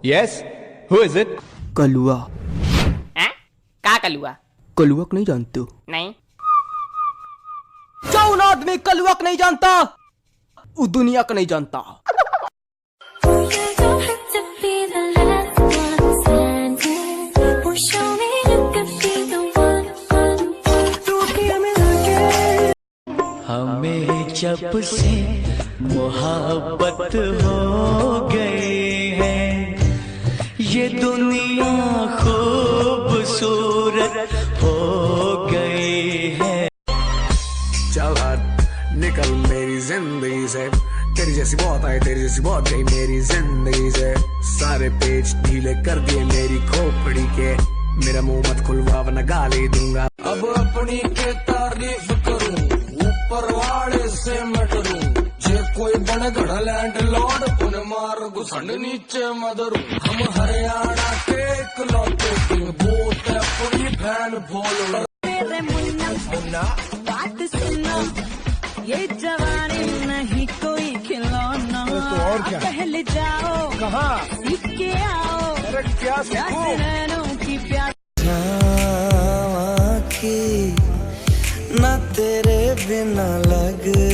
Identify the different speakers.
Speaker 1: Yes, who is it?
Speaker 2: कलुआ।
Speaker 3: हैं? का कलुआ?
Speaker 2: कलुआ को नहीं जानते हो?
Speaker 3: नहीं।
Speaker 2: कौन आदमी कलुआ को नहीं जानता? वो दुनिया को नहीं जानता।
Speaker 4: हमें जब से मोहब्बत हो गई है, ये दुनिया खूबसूरत हो गई है।
Speaker 5: चल हट निकल मेरी जिंदगी से, तेरी जैसी बहुत आई तेरी जैसी बहुत गई मेरी जिंदगी से। सारे पेज ढीले कर दिए मेरी खोपड़ी के, मेरा मुंह मत खुलवा वरना गाली दूंगा। अब अपनी के तारीफ करूं, ऊपर वाले से मैं डरूं, जे कोई बन गढ़ लैंड लॉर्ड उन्हें मार घुसंड नीचे मदरू। हम हरियाणा के इकलौते किंग, बोलते अपनी बहन बोलो।
Speaker 6: मेरे मुन्ना बात सुनो, ये जवानी नहीं कोई खिलौना।
Speaker 5: तो और क्या?
Speaker 6: पहले जाओ
Speaker 5: कहाँ
Speaker 6: सीख के आओ,
Speaker 5: अरे क्या सीखूं?
Speaker 6: की प्यार
Speaker 4: की ना तेरे बिना लगे